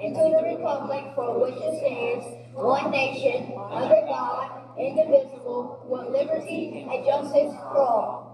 and to the republic for which it stands, one nation, under God, indivisible, with liberty and justice for all.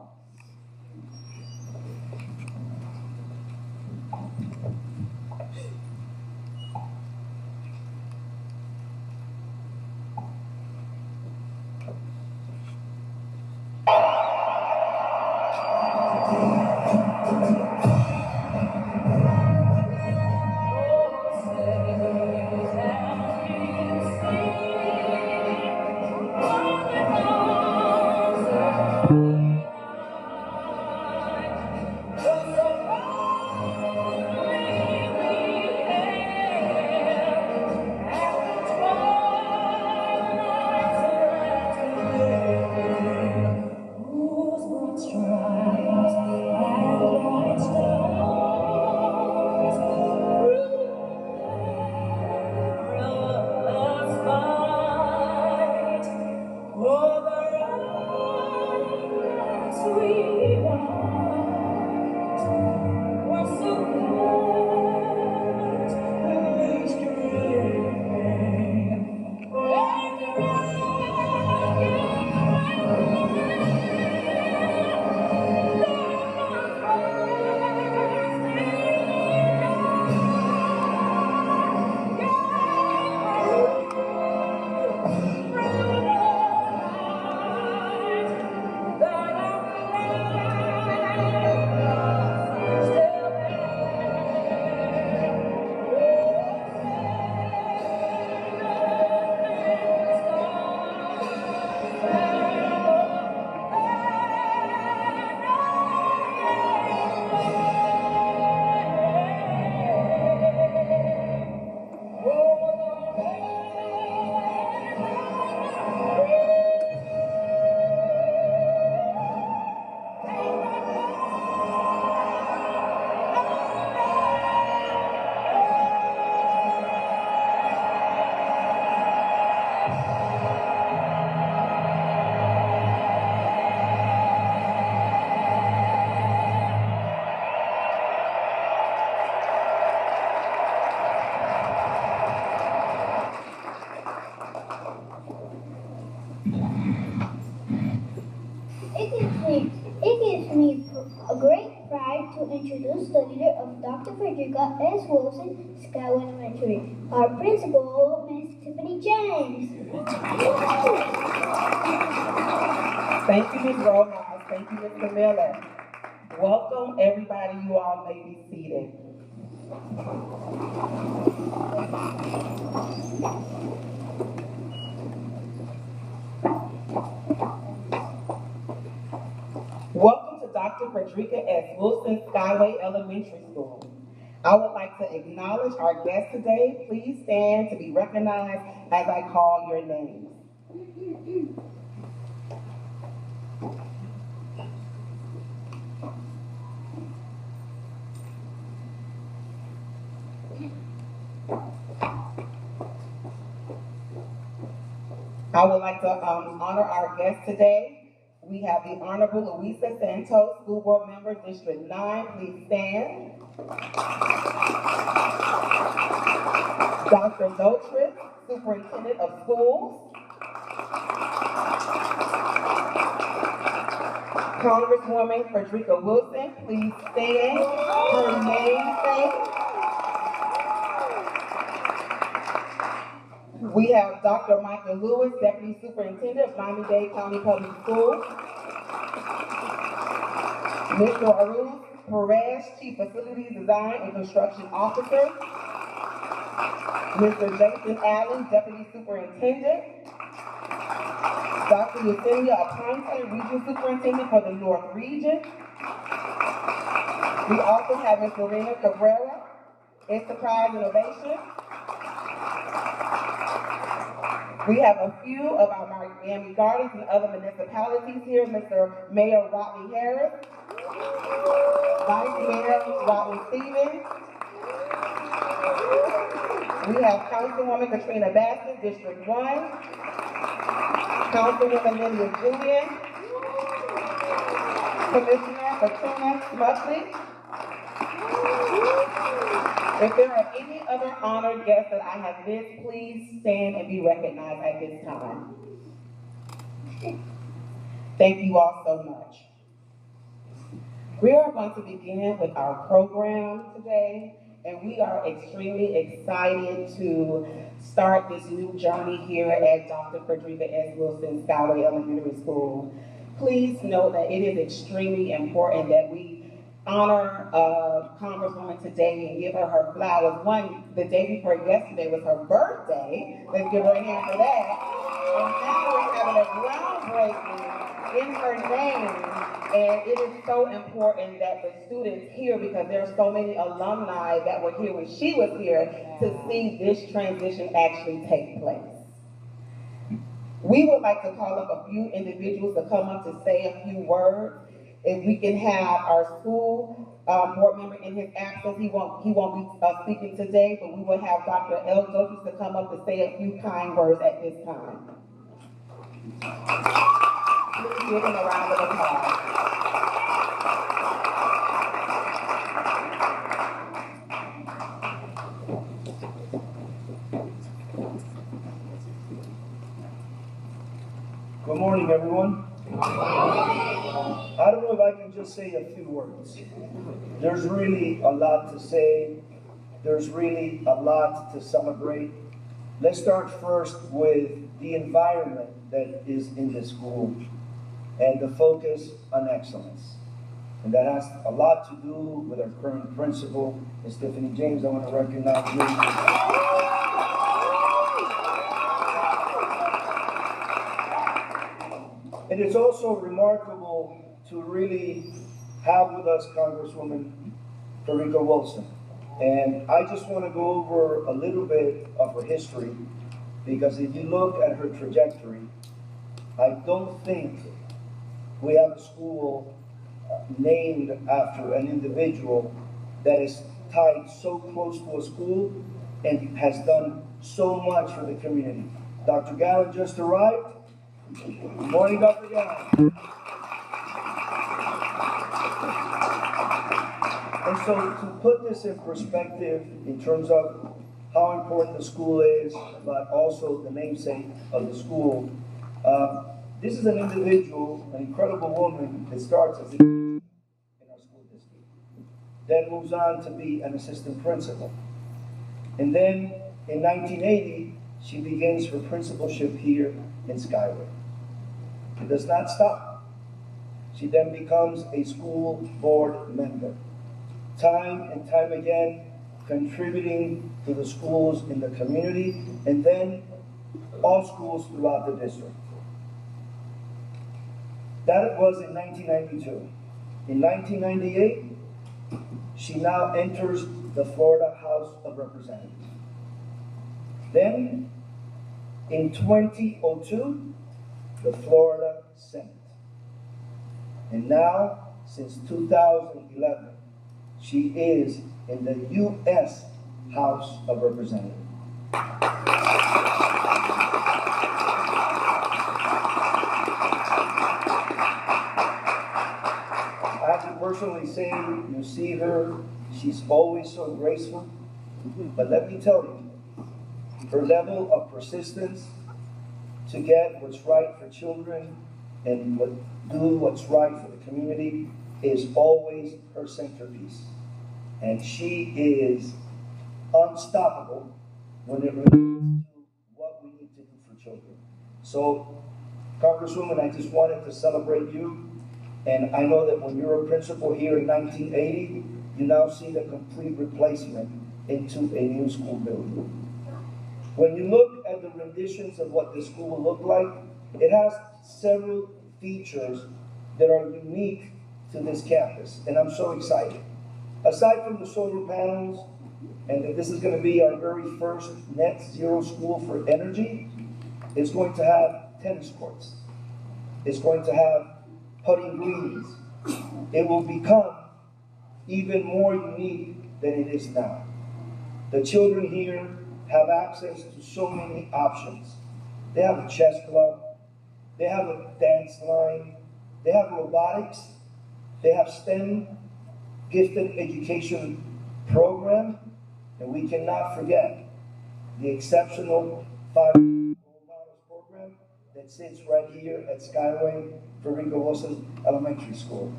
It gives me a great pride to introduce the leader of Dr. Frederica S. Wilson, Skyway Elementary, our principal, Ms. Tiffany James. Thank you, Ms. Rojas. Thank you, Mr. Miller. Welcome, everybody. You all may be seated. Welcome to Dr. Frederica S. Wilson Skyway Elementary School. I would like to acknowledge our guests today. Please stand to be recognized as I call your names. I would like to honor our guests today. We have the Honorable Louisa Santos, School Board Member, District 9. Please stand. Dr. Dotris, Superintendent of Schools. Congresswoman Frederica Wilson, please stand. Her namesake. We have Dr. Michael Lewis, Deputy Superintendent of Miami-Dade County Public Schools. Mr. Aruz Perez, Chief Facilities Design and Construction Officer. Mr. Jason Allen, Deputy Superintendent. Dr. Yesenia Aponte, Regional Superintendent for the North Region. We also have Ms. Lorena Cabrera, Enterprise Innovation. We have a few of our Miami Gardens and other municipalities here. Mr. Mayor Rodney Harris, Vice Mayor Rodney Stevens. We have Councilwoman Katrina Bassett, District 1. Councilwoman Lydia Julian. Commissioner Katrina Smutley. If there are any other honored guests that I have missed, please stand and be recognized at this time. Thank you all so much. We are going to begin with our program today, and we are extremely excited to start this new journey here at Dr. Frederica S. Wilson Skyway Elementary School. Please note that it is extremely important that we honor Congresswoman today and give her her flowers. One, the day before yesterday was her birthday. Let's give her a hand for that. And now we're having a groundbreaking in her name. And it is so important that the students here, because there are so many alumni that were here when she was here, to see this transition actually take place. We would like to call up a few individuals to come up to say a few words. If we can have our school board member in his absence, he won't be speaking today, but we will have Dr. L. Joseph to come up to say a few kind words at this time. Please give him a round of applause. Good morning, everyone. I don't know if I can just say a few words. There's really a lot to say. There's really a lot to celebrate. Let's start first with the environment that is in the school and the focus on excellence. And that has a lot to do with our current principal, Ms. Tiffany James. I want to recognize you. And it's also remarkable to really have with us Congresswoman Frederica Wilson. And I just want to go over a little bit of her history, because if you look at her trajectory, I don't think we have a school named after an individual that is tied so close to a school and has done so much for the community. Dr. Gallen just arrived. Good morning, Dr. Gallen. And so to put this in perspective in terms of how important the school is, but also the namesake of the school, this is an individual, an incredible woman that starts as a teacher in our school district, then moves on to be an assistant principal. And then in 1980, she begins her principalship here in Skyway. It does not stop. She then becomes a school board member, time and time again contributing to the schools in the community, and then all schools throughout the district. That was in 1992. In 1998, she now enters the Florida House of Representatives. Then, in 2002, the Florida Senate. And now, since 2011, she is in the U.S. House of Representatives. I have to personally say, you see her, she's always so graceful. But let me tell you, her level of persistence to get what's right for children and do what's right for the community is always her centerpiece. And she is unstoppable when it relates to what we need to do for children. So, Congresswoman, I just wanted to celebrate you. And I know that when you were a principal here in 1980, you now see the complete replacement into a new school building. When you look at the renditions of what this school will look like, it has several features that are unique to this campus, and I'm so excited. Aside from the solar panels, and that this is going to be our very first net zero school for energy, it's going to have tennis courts. It's going to have putting greens. It will become even more unique than it is now. The children here have access to so many options. They have a chess club, they have a dance line, they have robotics, they have STEM gifted education program, And we cannot forget the exceptional 5 Role Models program that sits right here at Skyway, Frederica Wilson Elementary School.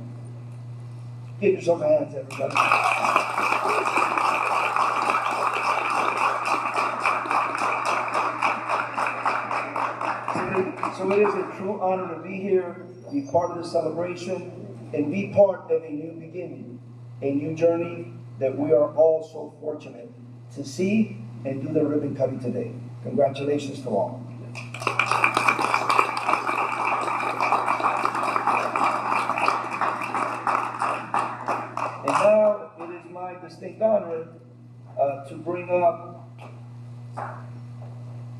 Give yourself a hand, everybody. So it is a true honor to be here, be part of the celebration, and be part of a new beginning, a new journey that we are all so fortunate to see and do the ribbon cutting today. Congratulations to all. And now it is my distinct honor to bring up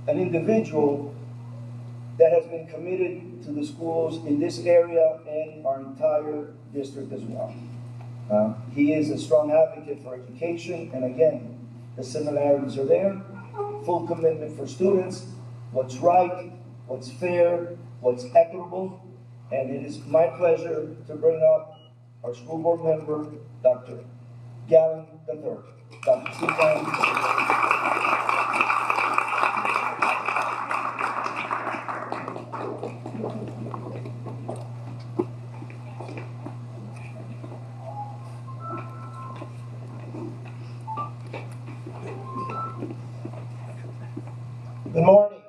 an individual that has been committed to the schools in this area and our entire district as well. He is a strong advocate for education, and again, the similarities are there. Full commitment for students, what's right, what's fair, what's equitable, and it is my pleasure to bring up our school board member, Dr. Gallen III. Dr. Steve Gallen. Good morning.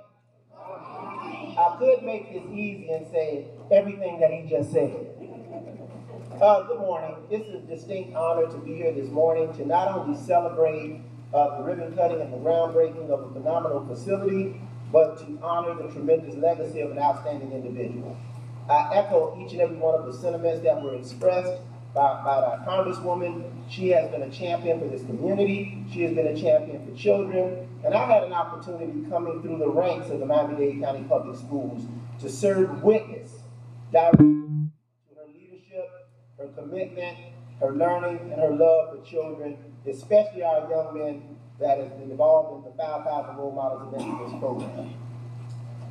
I could make this easy and say everything that he just said. Good morning. It's a distinct honor to be here this morning to not only celebrate the ribbon cutting and the groundbreaking of a phenomenal facility, but to honor the tremendous legacy of an outstanding individual. I echo each and every one of the sentiments that were expressed by our Congresswoman. She has been a champion for this community. She has been a champion for children. And I had an opportunity coming through the ranks of the Miami-Dade County Public Schools to serve witness directly to her leadership, her commitment, her learning, and her love for children, especially our young men that have been involved in the 5,000 Role Models Initiative program.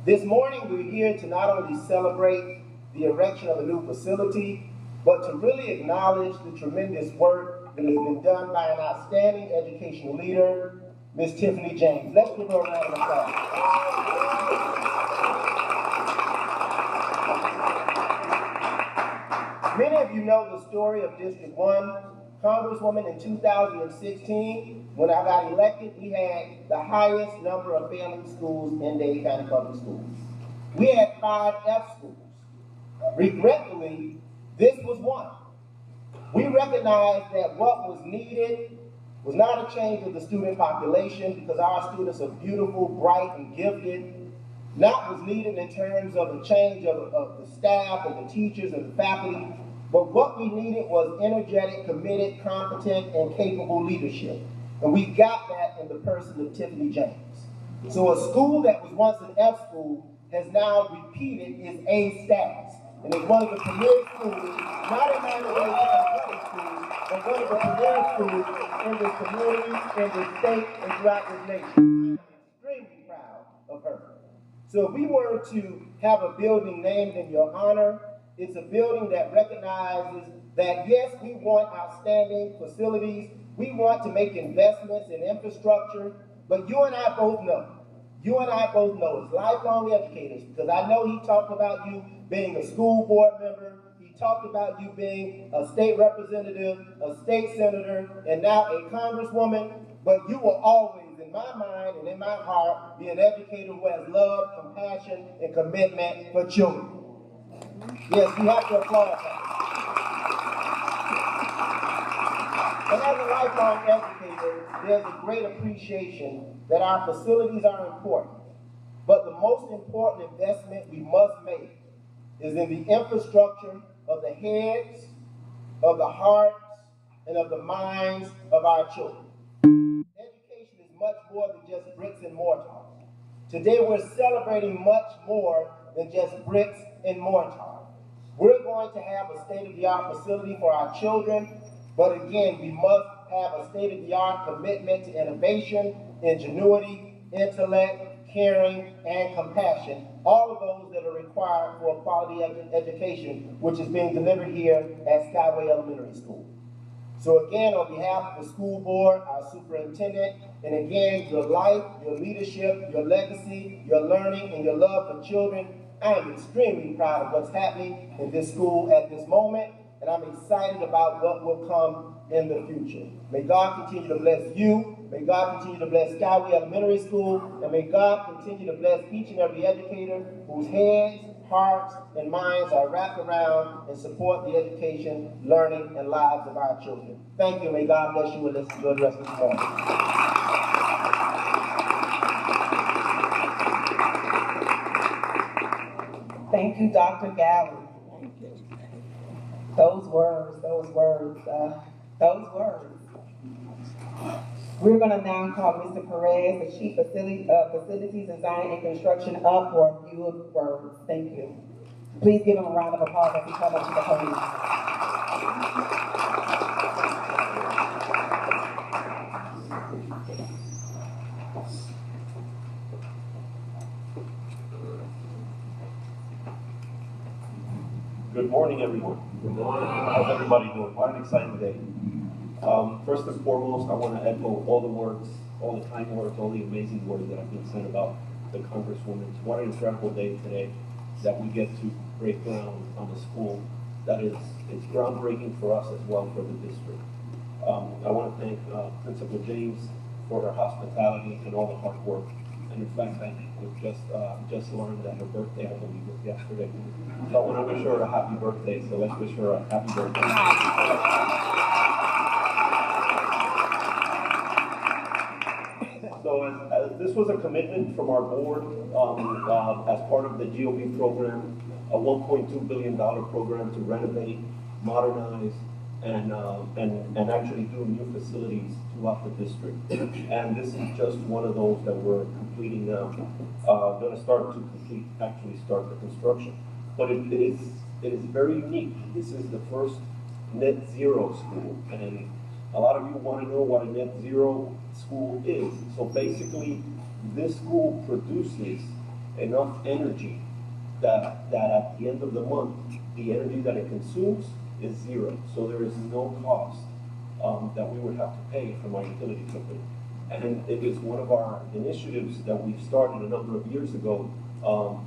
This morning, we're here to not only celebrate the erection of a new facility, but to really acknowledge the tremendous work that has been done by an outstanding educational leader, Ms. Tiffany James. Let's give her a round of applause. Many of you know the story of District 1. Congresswoman, in 2016, when I got elected, we had the highest number of failing schools in Dade County Public Schools. We had 5 F schools. Regretfully, this was one. We recognized that what was needed was not a change of the student population, because our students are beautiful, bright, and gifted. Not was needed in terms of a change of the staff and the teachers and the faculty, but what we needed was energetic, committed, competent, and capable leadership. And we got that in the person of Tiffany James. So a school that was once an F school has now repeated its A status. And it's one of the premier schools, not in Miami-Dade County Public Schools, but one of the premier schools in this community, in this state, and throughout this nation. I'm extremely proud of her. So if we were to have a building named in your honor, it's a building that recognizes that, yes, we want outstanding facilities, we want to make investments in infrastructure, but you and I both know as lifelong educators, because I know he talked about you being a school board member, he talked about you being a state representative, a state senator, and now a congresswoman, but you will always, in my mind and in my heart, be an educator who has love, compassion, and commitment for children. Yes, we have to applaud that. And as a lifelong educator, there's a great appreciation that our facilities are important. But the most important investment we must make is in the infrastructure of the heads, of the hearts, and of the minds of our children. Education is much more than just bricks and mortar. Today we're celebrating much more than just bricks and mortar. We're going to have a state-of-the-art facility for our children, but again, we must have a state-of-the-art commitment to innovation, ingenuity, intellect, caring, and compassion, all of those that are required for a quality education, which is being delivered here at Skyway Elementary School. So again, on behalf of the school board, our superintendent, and again, your life, your leadership, your legacy, your learning, and your love for children, I am extremely proud of what's happening in this school at this moment, and I'm excited about what will come in the future. May God continue to bless you. May God continue to bless Skyway Elementary School, and may God continue to bless each and every educator whose heads, hearts, and minds are wrapped around and support the education, learning, and lives of our children. Thank you. May God bless you, and let's enjoy the rest of the morning. Thank you, Dr. Galli. Those words. We're going to now call Mr. Perez, the Chief Facilities Design and Construction, up for a few words. Thank you. Please give him a round of applause as he comes up to the podium. Good morning, everyone. Good morning. How's everybody doing? What an exciting day. First and foremost, I want to echo all the words, all the kind words, all the amazing words that have been said about the Congresswoman. What an incredible day today that we get to break ground on the school that is it's groundbreaking for us as well for the district. I want to thank Principal James for her hospitality and all the hard work. And in fact, I was just learned that her birthday, I believe, was yesterday. So I want to wish her a happy birthday. So let's wish her a happy birthday. So as this was a commitment from our board as part of the GOB program, a $1.2 billion program to renovate, modernize, and actually do new facilities throughout the district. And this is just one of those that we're completing now. Going to start the construction. But it is very unique. This is the first net zero school, and a lot of you want to know what a net zero school is. So basically, this school produces enough energy that at the end of the month, the energy that it consumes is zero. So there is no cost that we would have to pay from our utility company. And it is one of our initiatives that we started a number of years ago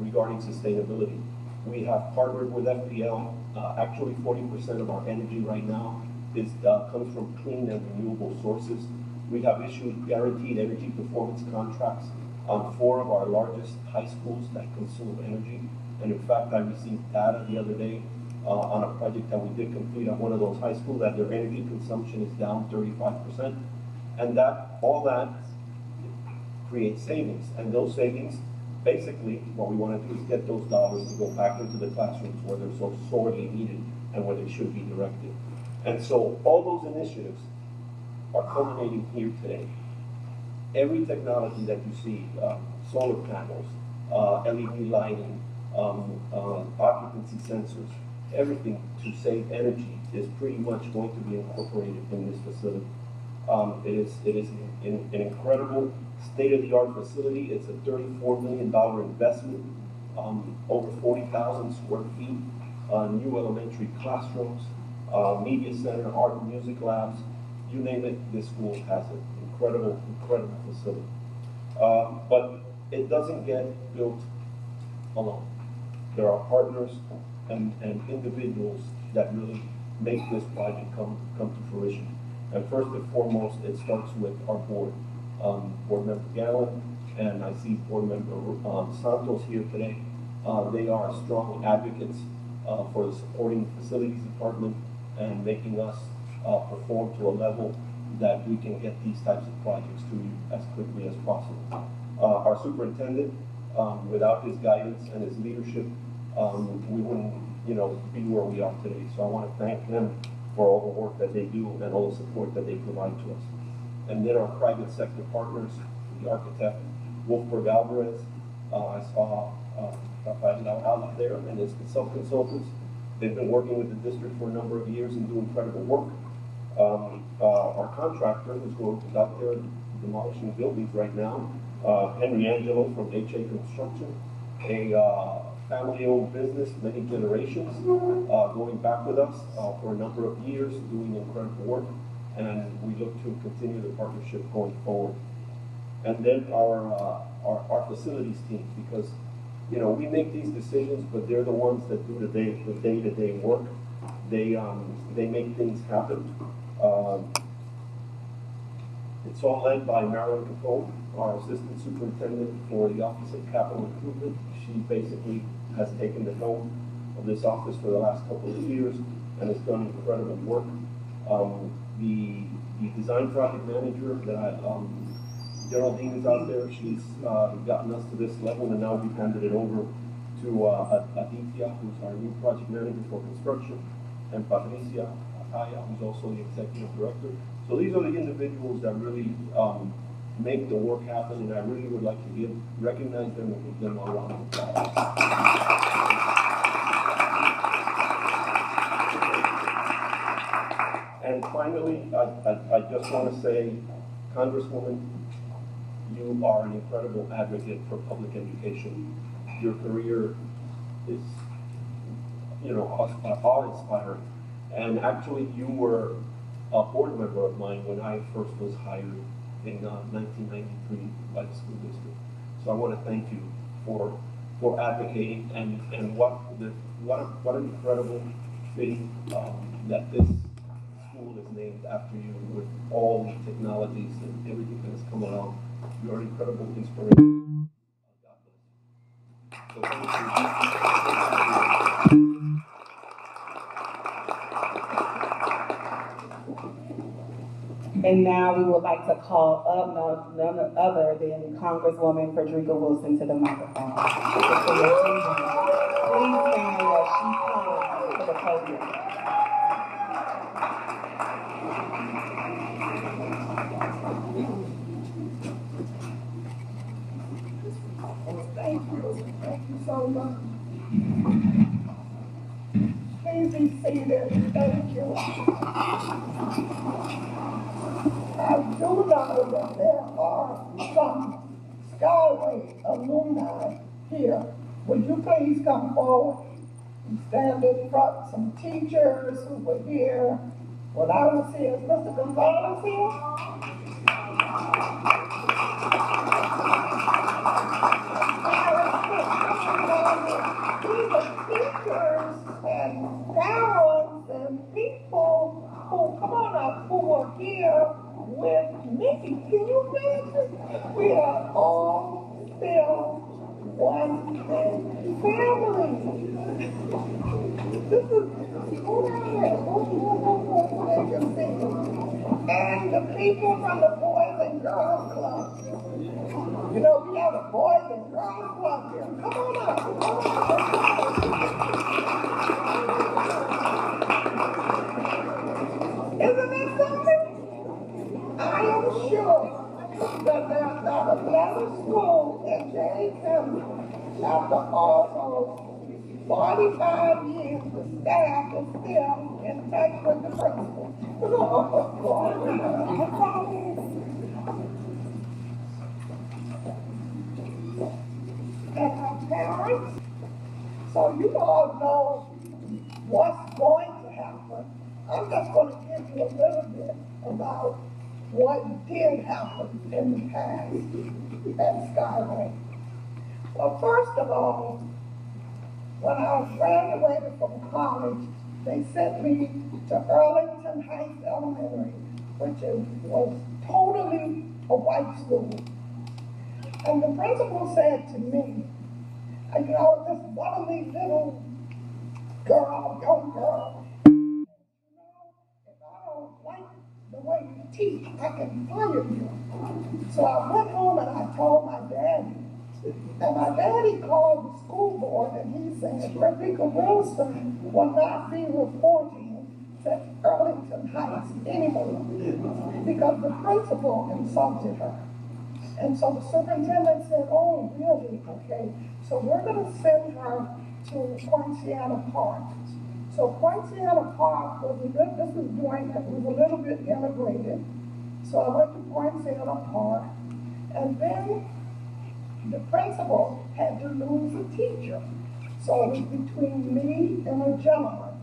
regarding sustainability. We have partnered with FPL. Actually, 40% of our energy right now comes from clean and renewable sources. We have issued guaranteed energy performance contracts on 4 of our largest high schools that consume energy. And in fact, I received data the other day on a project that we did complete at one of those high schools that their energy consumption is down 35%. And all that creates savings. And those savings, basically, what we want to do is get those dollars to go back into the classrooms where they're so sorely needed and where they should be directed. And so all those initiatives are culminating here today. Every technology that you see, solar panels, LED lighting, occupancy sensors, everything to save energy is pretty much going to be incorporated in this facility. It is an incredible state-of-the-art facility. It's a $34 million investment, over 40,000 square feet, new elementary classrooms, media center, art and music labs, you name it, this school has it. Incredible facility. But it doesn't get built alone. There are partners and individuals that really make this project come to fruition. And first and foremost, it starts with our board. Board Member Gallen, and I see Board Member Santos here today. They are strong advocates for the supporting facilities department and making us perform to a level that we can get these types of projects to you as quickly as possible. Our superintendent, without his guidance and his leadership, we wouldn't, be where we are today. So I want to thank them for all the work that they do and all the support that they provide to us. And then our private sector partners, the architect, Wolfberg Alvarez, I saw Rafael out there and his consultants. They've been working with the district for a number of years and doing incredible work. Our contractor who's out there demolishing buildings right now, Henry Angelo from HA Construction, a family-owned business, many generations, going back with us for a number of years, doing incredible work, and we look to continue the partnership going forward. And then our facilities team, because we make these decisions, but they're the ones that do the day-to-day work. They make things happen. It's all led by Marilyn Capone, our assistant superintendent for the Office of Capital Improvement. She basically has taken the helm of this office for the last couple of years and has done incredible work. The design project manager that Geraldine is out there. She's gotten us to this level, and now we've handed it over to Aditya, who's our new project manager for construction, and Patricia Akaya, who's also the executive director. So these are the individuals that really make the work happen, and I really would like to recognize them and give them a round of applause. And finally, I just want to say, Congresswoman, you are an incredible advocate for public education. Your career is, awe-inspiring. And actually, you were a board member of mine when I first was hired in 1993 by the school district. So I want to thank you for advocating, and what an incredible thing that this school is named after you, with all the technologies and everything that has come along. You are an incredible inspiration. God bless you. So thank you. And now we would like to call up none other than Congresswoman Frederica Wilson to the microphone. Please stand as she comes to the podium. Thank you so much. Please be seated. Thank you. I do know that there are some Skyway alumni here. Would you please come forward and stand in front? Some teachers who were here when I was here. Is Mr. Gonzalez here? These are teachers and parents and people who, come on up, who were here with me. Can you imagine? We are all still one big family. This is and the people from the Boys and Girls Club. We have a Boys and Girls Club here. Come on up. Isn't it something? I am sure that there's not a better school in Jay County after almost 45 years. The staff is still in touch with the principal. And our parents. So you all know what's going to happen. I'm just going to give you a little bit about what did happen in the past at Skyway. Well, first of all, when I graduated from college, they sent me to Arlington Heights Elementary, which was totally a white school. And the principal said to me, this bubbly little girl, young girl, if I don't like the way you teach, I can fire you. So I went home and I told my daddy. And my daddy called the school board and he said, Frederica Wilson will not be reporting to Arlington Heights anymore because the principal insulted her. And so the superintendent said, oh, really? Okay. So we're going to send her to Poinciana Park. So Poinciana Park was a little bit integrated. So I went to Poinciana Park, and then the principal had to lose a teacher. So it was between me and a gentleman.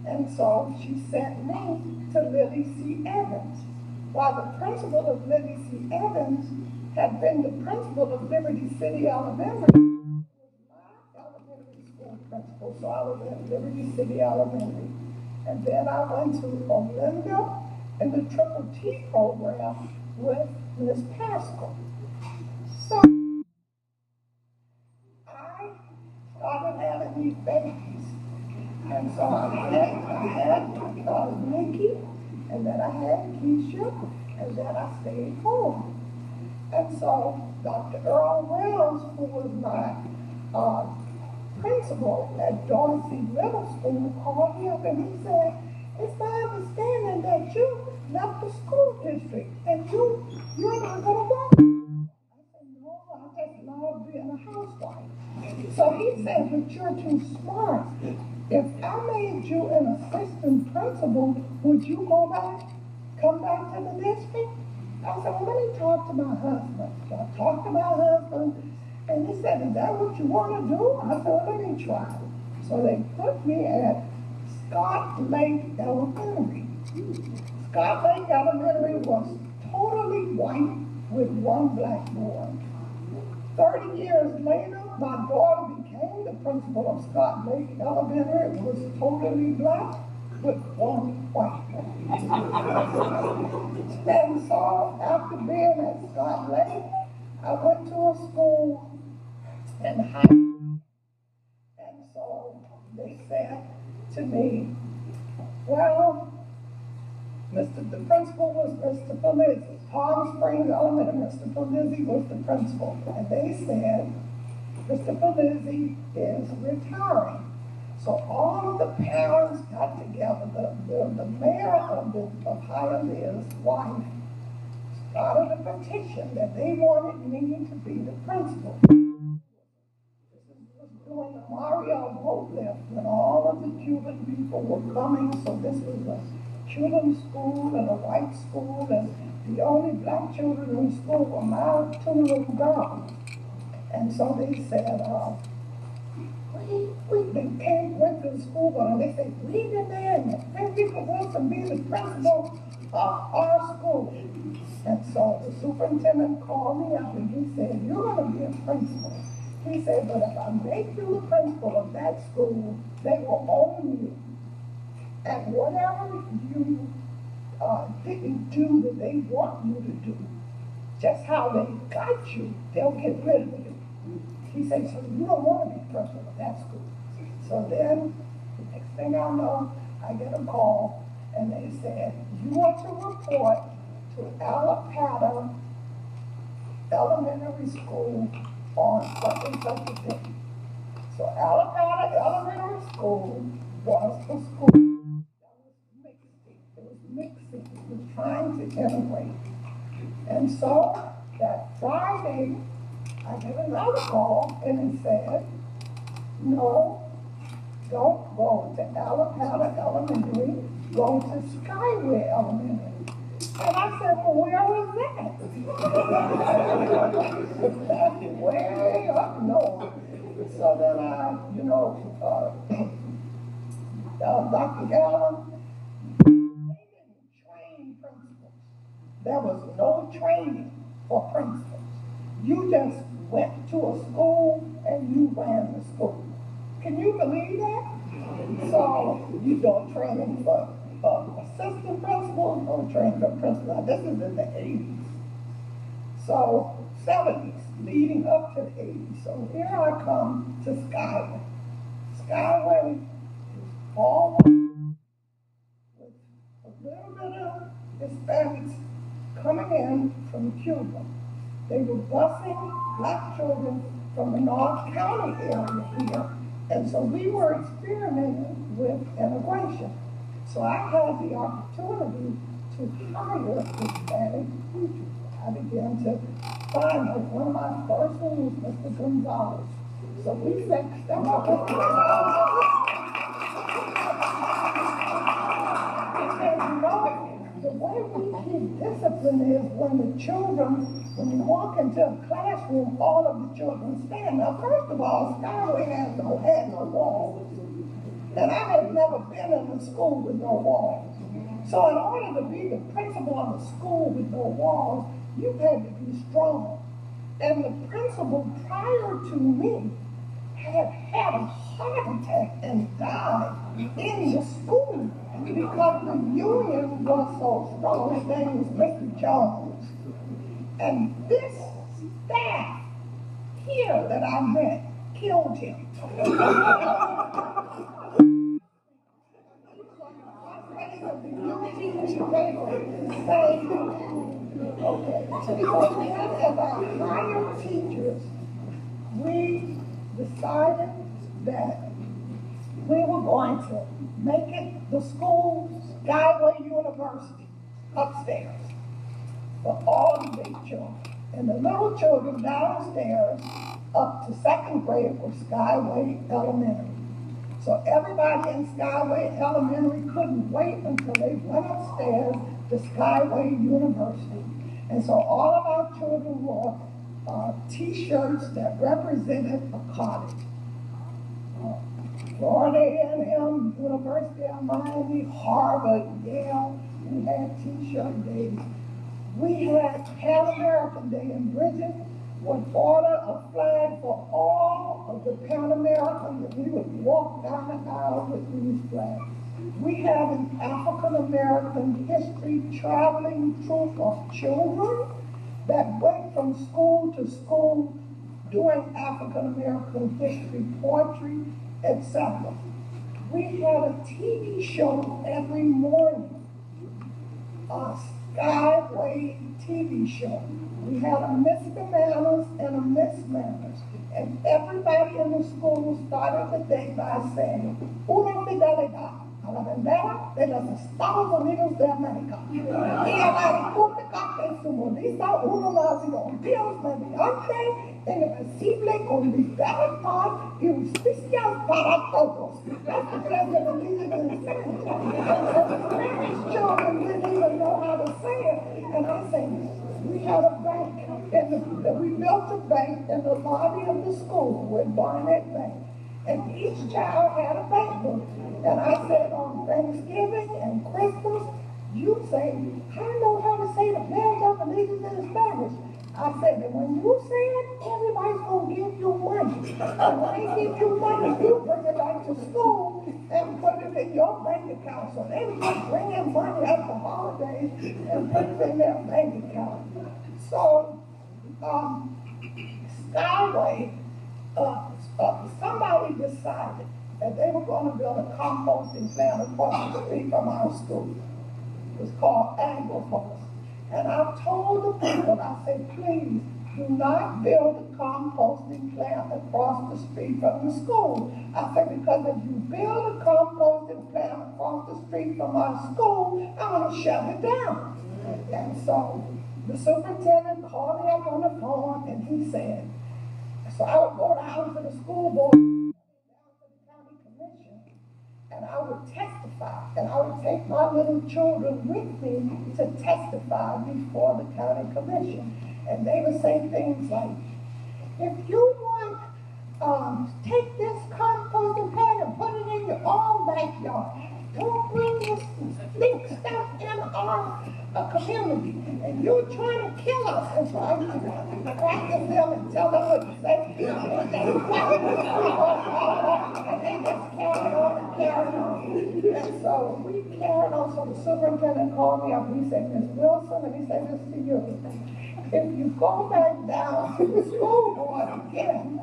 And so she sent me to Lily C. Evans. While the principal of Lily C. Evans had been the principal of Liberty City Elementary, my elementary school principal, so I was at Liberty City Elementary. And then I went to Olinda in the Triple T program with Miss Pascal. So I started having these babies. And so I had Nikki, and then I had Keisha, and then I stayed home. And so Dr. Earl Wells, who was my principal at Dorsey Middle School, called me up and he said, it's my understanding that you left the school district and you're not going to work. I said, no, I just love being a housewife. So he said, but you're too smart. If I made you an assistant principal, would you come back to the district? I said, well, let me talk to my husband. So I talked to my husband, and he said, is that what you want to do? I said, well, let me try. So they put me at Scott Lake Elementary. Scott Lake Elementary was totally white with one blackboard. 30 years later, my daughter became the principal of Scott Lake Elementary. It was totally black with one white one. And so after being at Scott Lake, I went to a school in high school. And so they said to me, well, the principal was Mr. Pelizzi. Palm Springs Elementary, Mr. Pelizzi was the principal. And they said, Mr. Pelizzi is retiring. So all of the parents got together. The mayor of Hialeah's wife started a petition that they wanted me to be the principal. This was during the Mario boat lift when all of the Cuban people were coming. So this was a Cuban school and a white school, and the only black children in school were my two little girls. And so they said, they went to the school and they said, leave him there and the principal wants to be the principal of our school. And so the superintendent called me up and he said, you're going to be a principal. He said, but if I make you the principal of that school, they will own you. And whatever you didn't do that they want you to do, just how they got you, they'll get rid of you. He said, so you don't want to be principal of that school. So then, the next thing I know, I get a call, and they said, you are to report to Alapata Elementary School on such and such a day. So Alapata Elementary School was the school that was mixing. It was trying to integrate. And so that Friday, I get another call, and it said, no, don't go to Alapata Elementary, go to Skyway Elementary. And I said, well, where was that? Way up north. So then Dr. Galvin, they didn't train principals. There was no training for principals. You just went to a school and you ran the school. Can you believe that? So you don't train for assistant principals, don't train for principals. Now, this is in the 80s. So 70s, leading up to the 80s. So here I come to Skyway. Skyway is all with a little bit of Hispanics coming in from Cuba. They were busing black children from the North County area here. And so we were experimenting with integration. So I had the opportunity to hire Hispanic teachers. I began to find out one of my first ones was Mr. Gonzalez. So we said, step up Mr. Gonzalez. He said, the way we keep discipline is when the children When you walk into a classroom, all of the children stand. Now, first of all, Skyway had no walls. And I had never been in a school with no walls. So in order to be the principal of a school with no walls, you had to be strong. And the principal prior to me had a heart attack and died in the school because the union was so strong. His name was Mr. Jones. And this staff here that I met killed him. Okay. As our higher teachers, we decided that we were going to make it the school Skyway University upstairs for all the big children. And the little children downstairs up to second grade were Skyway Elementary. So everybody in Skyway Elementary couldn't wait until they went upstairs to Skyway University. And so all of our children wore t-shirts that represented a college. Florida A&M, University of Miami, Harvard, Yale, we had t-shirt days. We had Pan American Day, and Bridget would order a flag for all of the Pan Americans, and we would walk down the aisle with these flags. We had an African American history traveling troupe of children that went from school to school doing African American history, poetry, etc. We had a TV show every morning, a Skyway TV show. We had a Mr. Manners and a Miss Manners. And everybody in the school started the day by saying, Uno me delega, a la bandera de los Estados Unidos de América. Y a la República de su bonita una nación, Dios mediante, indivisible, con libertad y justicia para todos. That's the president leading in Spanish. And so the Spanish children didn't even know how to say it. And I said, we had a bank, we built a bank in the lobby of the school with Barnett Bank. And each child had a bank book. And I said, on Thanksgiving and Christmas, you say, I know how to say the Pledge of Allegiance in Spanish. I said, and when you say it, everybody's going to give you money. And when they give you money, you bring it back to school and put it in your bank account. So they would just bring in money at the holidays and put it in their bank account. So, Skyway, somebody decided that they were going to build a composting plant across the street from our school. It was called Agriforce. And I told the people, I said, please do not build a composting plant across the street from the school. I said, because if you build a composting plant across the street from our school, I'm going to shut it down. And so the superintendent called me up on the phone and he said, so I would go down to the school board, down to the county commission, and I would testify, and I would take my little children with me to testify before the county commission. And they would say things like, if you want, take this composting pad and put it in your own backyard. Don't bring this stink stuff in our community. And you're trying to kill us. And so I used to practice them and tell them what to say. And they just carried on and carried on. And so we carried on. So the superintendent called me up and he said, Ms. Wilson, and he said this to you. If you go back down to the school board again,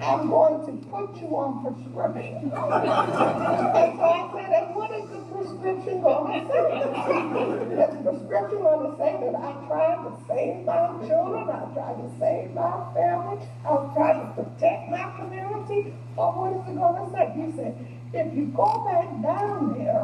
I'm going to put you on prescription. And so I said, and what is the prescription going to say? Is the prescription going to say that I tried to save my children, I tried to save my family, I was trying to protect my community? Or what is it going to say? He said, if you go back down there,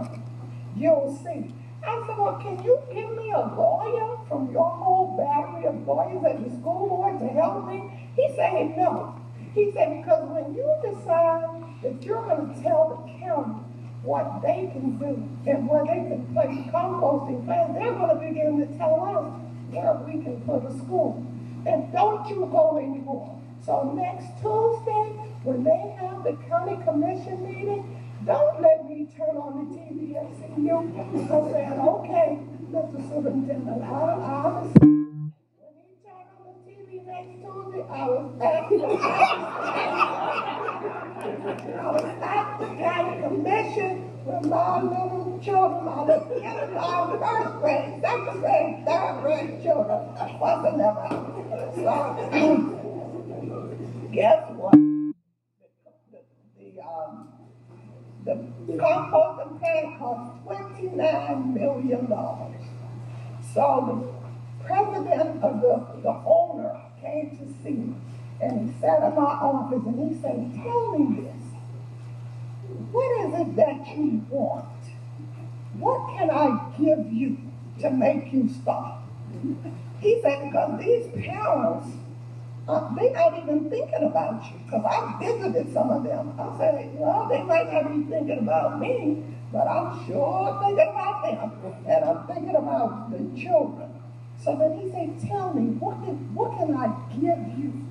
you'll see. I said, well, can you give me a lawyer from your whole battery of lawyers at the school board to help me? He said, no. He said, because when you decide that you're going to tell the county what they can do and where they can place composting plants, they're going to begin to tell us where we can put a school. And don't you go anymore. So next Tuesday, when they have the county commission meeting, don't let me turn on the TV and see you. I said, okay, Mr. Superintendent, I understand. When he turned on the TV next Tuesday, I was at the county commission with my little children, my little kindergarten, first grade, second grade, third grade children. Wasn't never. So, guess what? The compost and pan cost $29 million. So the president of the owner came to see me, and he sat in my office and he said, tell me this. What is it that you want? What can I give you to make you stop? He said, because these parents, they're not even thinking about you, because I visited some of them. I said, well, they might not be thinking about me, but I'm sure thinking about them. And I'm thinking about the children. So then he said, tell me, what can I give you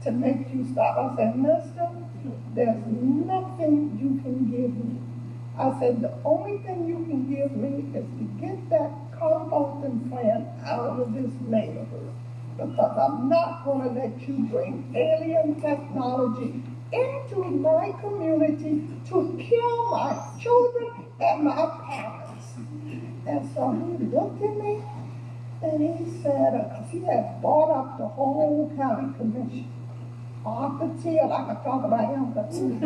to make you stop? I said, mister, there's nothing you can give me. I said, the only thing you can give me is to get that composting plant out of this neighborhood. Because I'm not going to let you bring alien technology into my community to kill my children and my parents. And so he looked at me and he said, because he had bought up the whole county commission. Off the tail, I could talk about him because he was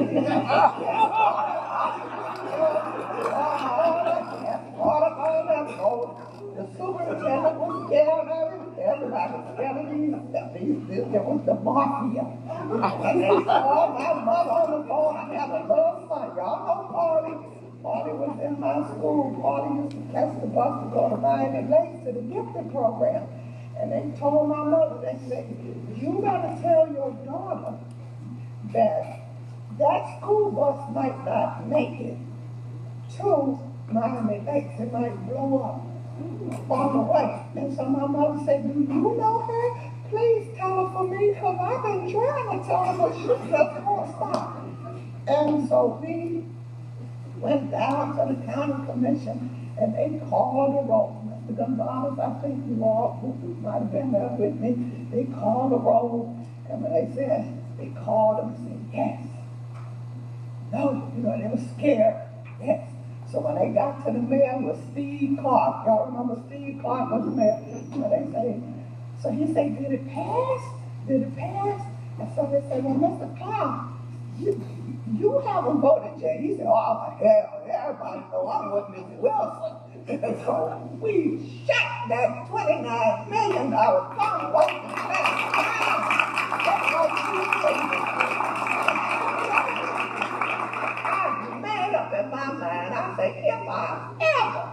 the superintendent was scared of it. Everybody was scared of these. There was the mafia. And they called my mother on the phone. I had a little son. Y'all know Paulie. Paulie was in my school. Paulie used to catch the bus to go to Miami Lakes to the gifted program. And they told my mother, they said, you gotta tell your daughter that that school bus might not make it to Miami Lakes. It might blow up on the way. And so my mother said, do you know her? Please tell her for me, because I've been trying to tell her, but she just won't stop. And so we went down to the county commission, and they called the roll. Mr. Gonzalez, I think you all who might have been there with me, they called the roll, and when they said, they called them and said, yes. No, they were scared, yes. So when they got to the mayor with Steve Clark, y'all remember Steve Clark was the mayor? So they say, so he said, did it pass? Did it pass? And so they said, well, Mr. Clark, you haven't voted yet. He said, oh, hell, everybody know I'm with Mr. Wilson. And so we shot that $29 million compost up in my mind, I say, if I ever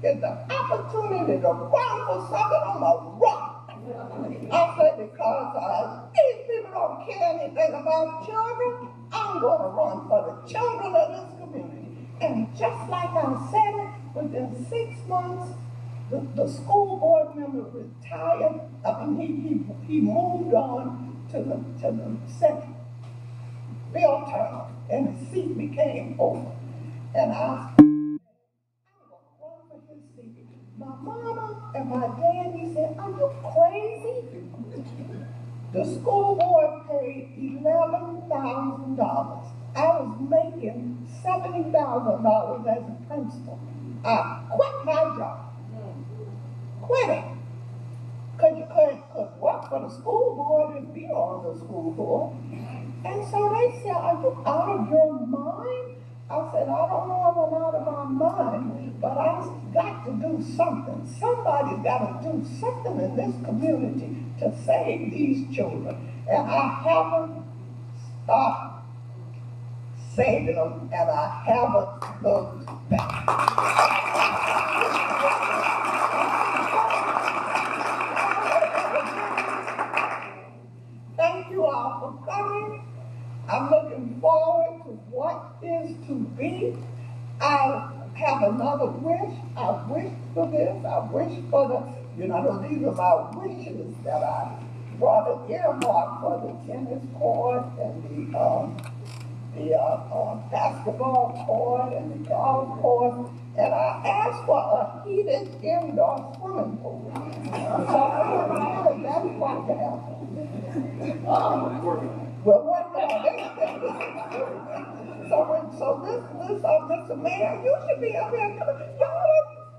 get the opportunity to run for something, I'm gonna run. I say, because these people don't care anything about children, I'm gonna run for the children of this community. And just like I said it, within 6 months, the school board member retired. I mean, he moved on to the second bill term, and his seat became open. And I'm going to run for his seat. My mama and my daddy said, are you crazy? The school board paid $11,000. I was making $70,000 as a principal. I quit my job. Quit it. Because you couldn't work for the school board and be on the school board. And so they said, are you out of your mind? I said, I don't know if I'm out of my mind, but I've got to do something. Somebody's got to do something in this community to save these children. And I haven't stopped saving them, and I haven't looked back. Thank you all for coming. I'm looking forward to what is to be. I have another wish. I wish for this. I wish for You know, these are my wishes that I brought an earmark for the tennis court and the basketball court and the golf course, and I asked for a heated indoor swimming pool. So that's going to happen. We're working on that. So this, Mr. Mayor, you should be up here.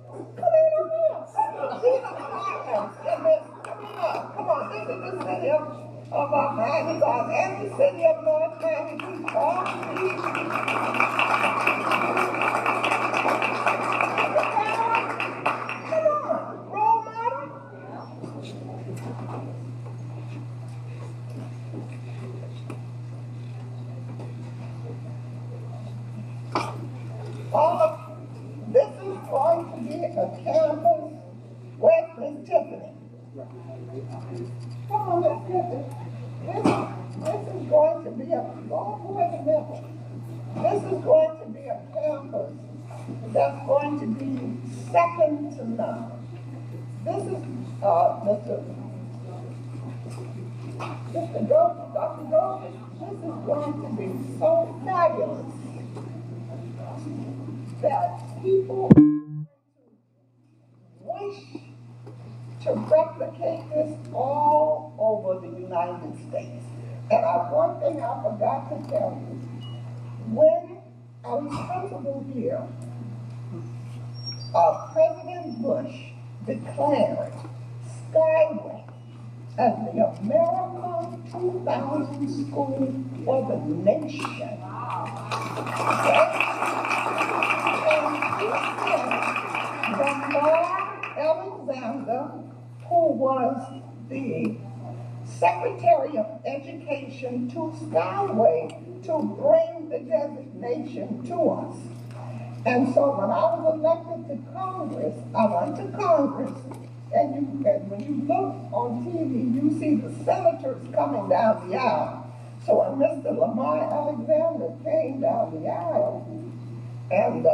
Come in over here. These are the problems. Come on, this is the city of Miami Gardens and the city of North Miami. We all need. Come on, role model. This is going to be a campus. Where's Miss Tiffany? Come on, Miss Tiffany. This is going to be This is going to be a campus that's going to be second to none. This is Mr. Goldman, Dr. Goldman, this is going to be so fabulous that people wish to replicate this all over the United States. And one thing I forgot to tell you, when I was principal here, President Bush declared Skyway as the America 2000 school for the nation. Alexander, who was the Secretary of Education to Skyway, to bring the designation to us. And so when I was elected to Congress, I went to Congress, and when you look on TV, you see the senators coming down the aisle. So when Mr. Lamar Alexander came down the aisle, and I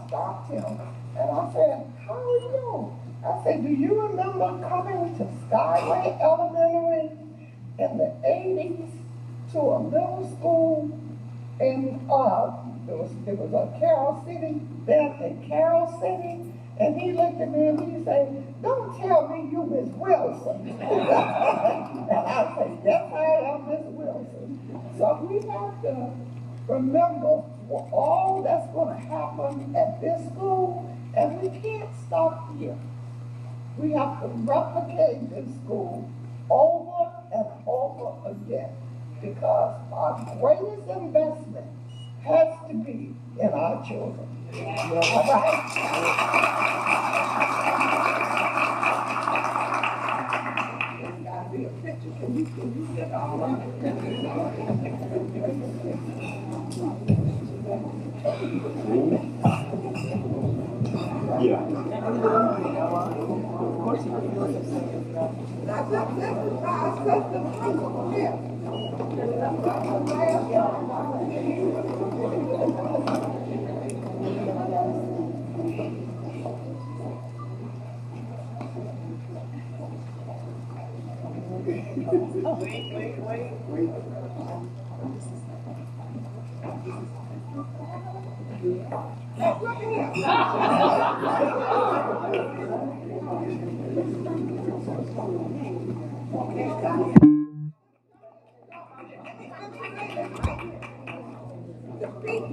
stopped him, and I said, how are you? I said, do you remember coming to Skyway Elementary in the 80s to a middle school in, it was a Carroll City, then in Carroll City? And he looked at me and he said, don't tell me you Miss Wilson. And I said, yes, I am Miss Wilson. So we have to remember all that's going to happen at this school, and we can't stop here. We have to replicate this school over and over again, because our greatest investment has to be in our children. All right? There's got to be a picture. Can you get all of it? Yeah. Of course, that's the principle here. Wait.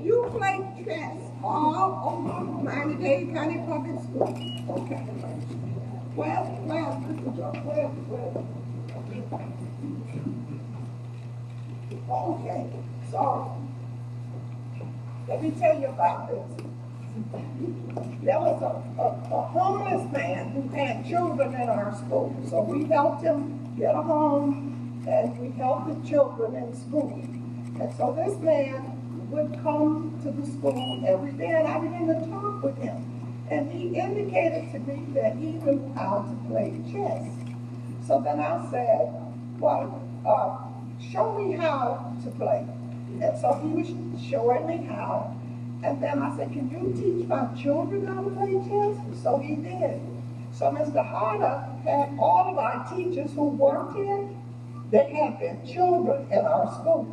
You play chess all over Miami-Dade County Public School. Okay. Where's Mr. Joe? Where's? Okay. So, let me tell you about this. There was a homeless man who had children in our school. So we helped him get a home, and we helped the children in school. And so this man would come to the school every day, and I began to talk with him. And he indicated to me that he knew how to play chess. So then I said, well, show me how to play. And so he was showing me how. And then I said, can you teach my children how to play chess? So he did. So Mr. Harder had all of our teachers who worked here, they had their children in our school.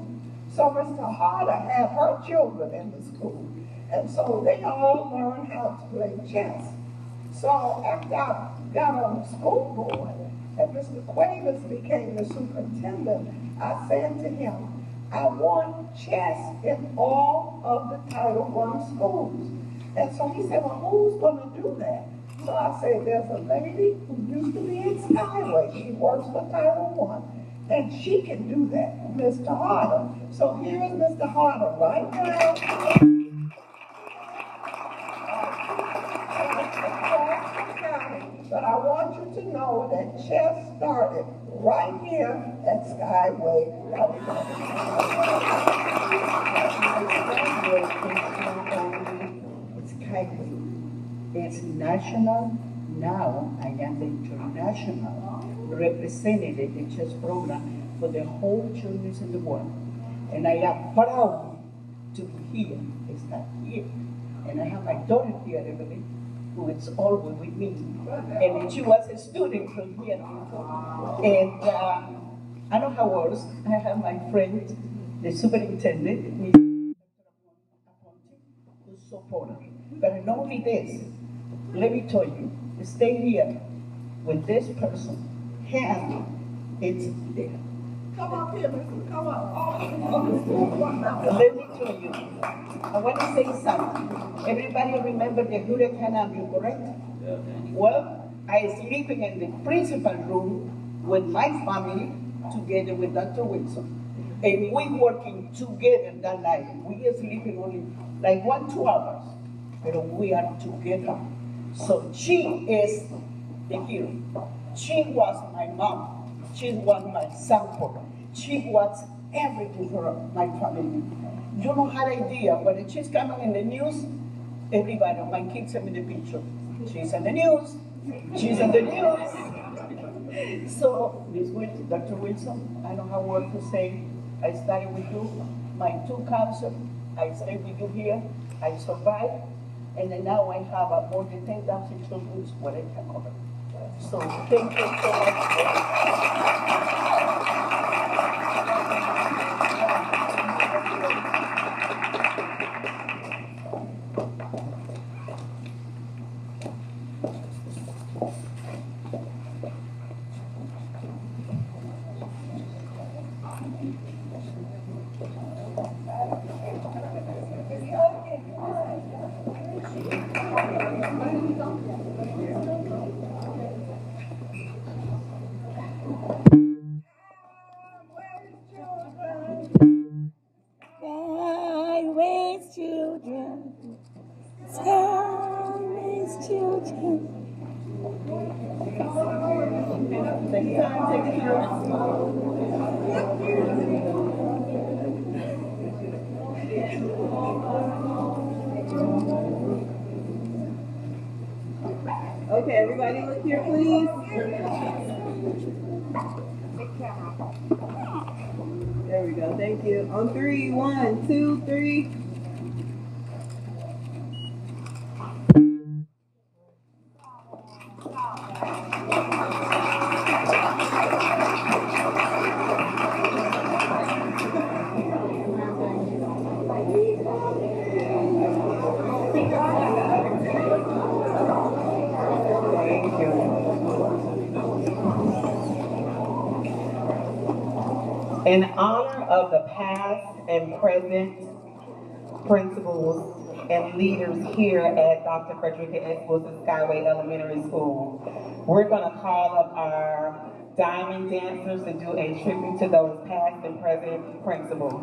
So Mr. Harder had her children in the school. And so they all learned how to play chess. So after I got on the school board and Mr. Cuevas became the superintendent, I said to him, I want chess in all of the Title I schools. And so he said, well, who's going to do that? So I said, there's a lady who used to be in Skyway. She works for Title I, and she can do that, Mr. Harder. So here is Mr. Harder right now. But I want you to know that chess started right here at Skyway. Skyway. It's national now. I am the international representative in chess program for the whole children in the world. And I am proud to be here, start here. And I have my daughter here, Evelyn, who is always with me. And she was a student from here. And I don't have words. I have my friend, the superintendent, who supported me. But not only this, let me tell you, stay here with this person. Hand, it's there. Come up here, Mr. Come up. Let me tell you, I want to say something. Everybody remember the hurricane, are you correct? Yeah. Well, I was sleeping in the principal room with my family together with Dr. Wilson. And we working together that night. We are sleeping only like 1-2 hours, but we are together. So she is the hero. She was my mom. She was my sample. She was everything for my family. You don't have idea, when she's coming in the news, everybody, my kids send me the picture. She's in the news. She's in the news. So, Ms. Wilson, Dr. Wilson, I don't have a word to say. I started with you. My 2 cancer, I stayed with you here. I survived. And then now I have more than 10,000 children what I can cover. So thank you so much. Skyway's children, Skyway's children. Take time, take Okay, everybody look here, please. There we go, thank you. On 3, 1, 2, 3. In honor of the past and present principals and leaders here at Dr. Frederica S. Wilson Skyway Elementary School, we're going to call up our diamond dancers to do a tribute to those past and present principals.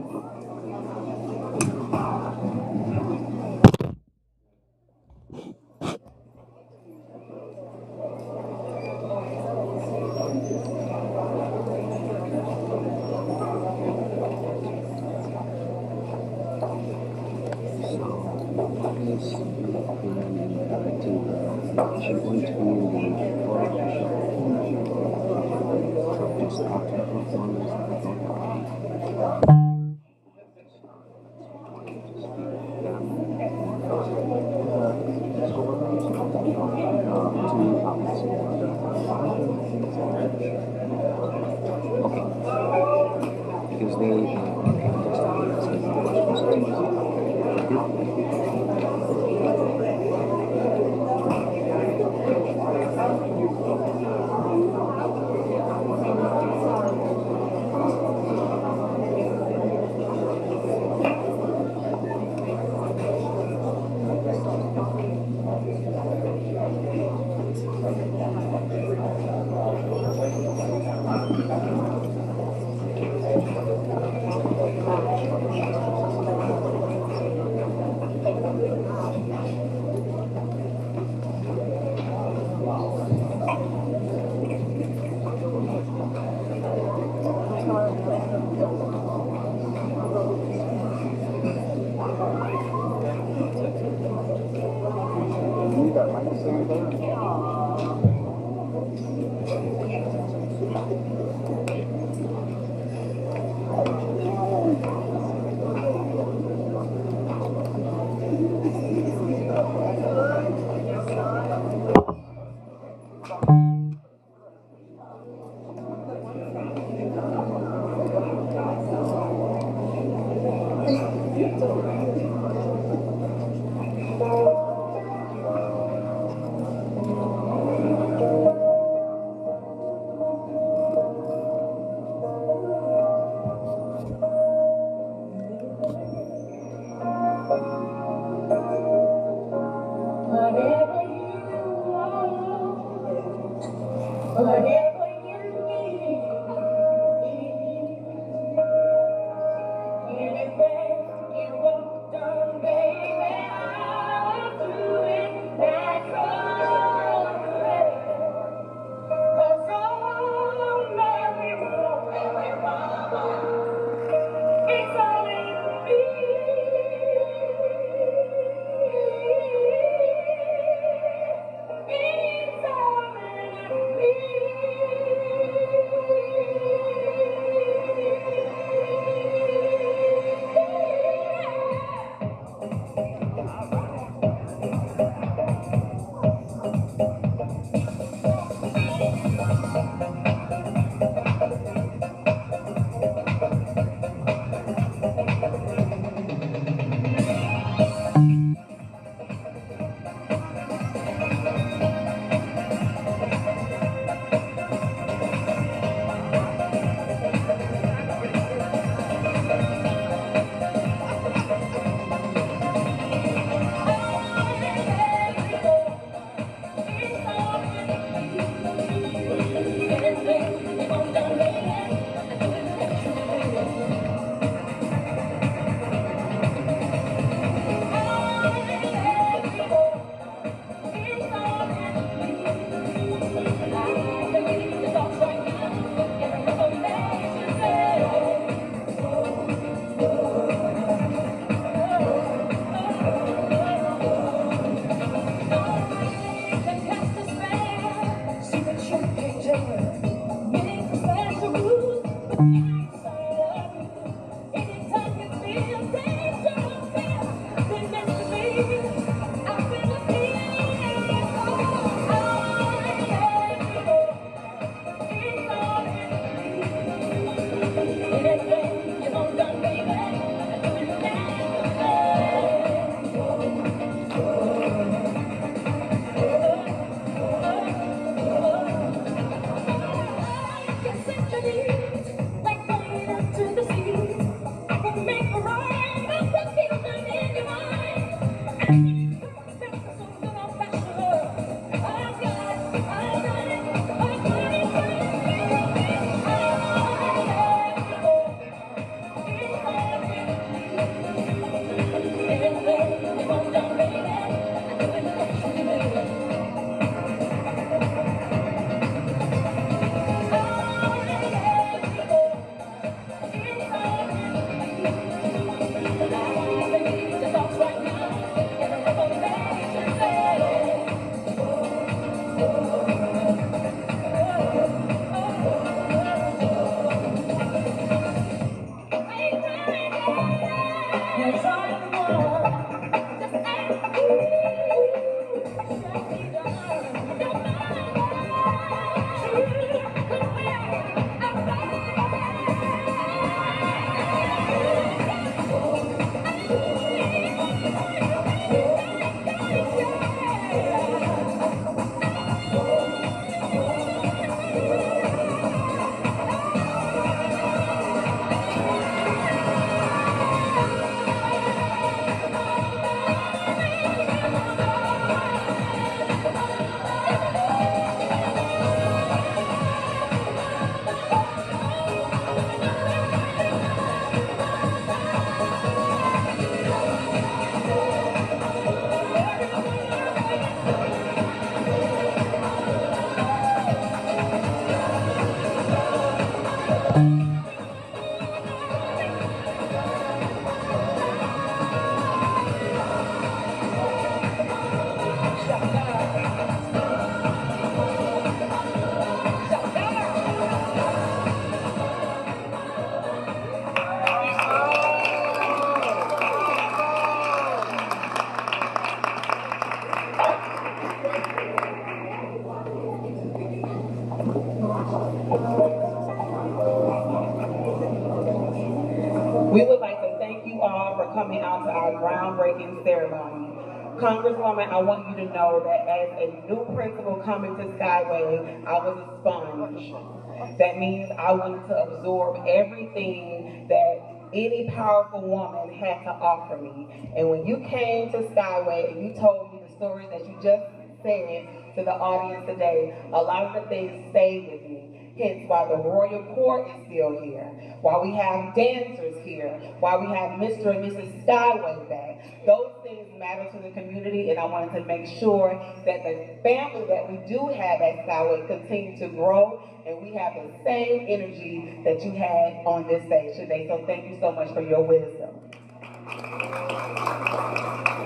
We would like to thank you all for coming out to our groundbreaking ceremony. Congresswoman, I want you to know that as a new principal coming to Skyway, I was a sponge. That means I wanted to absorb everything that any powerful woman had to offer me. And when you came to Skyway and you told me the stories that you just said to the audience today, a lot of the things stayed with me. Hence why the Royal Court is still here, why we have dancers here, why we have Mr. and Mrs. Skyway back. Those things matter to the community, and I wanted to make sure that the family that we do have at Skyway continue to grow, and we have the same energy that you had on this stage today. So thank you so much for your wisdom.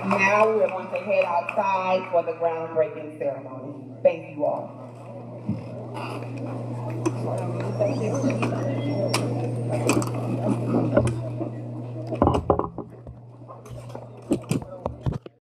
Now we're going to head outside for the groundbreaking ceremony. Thank you all.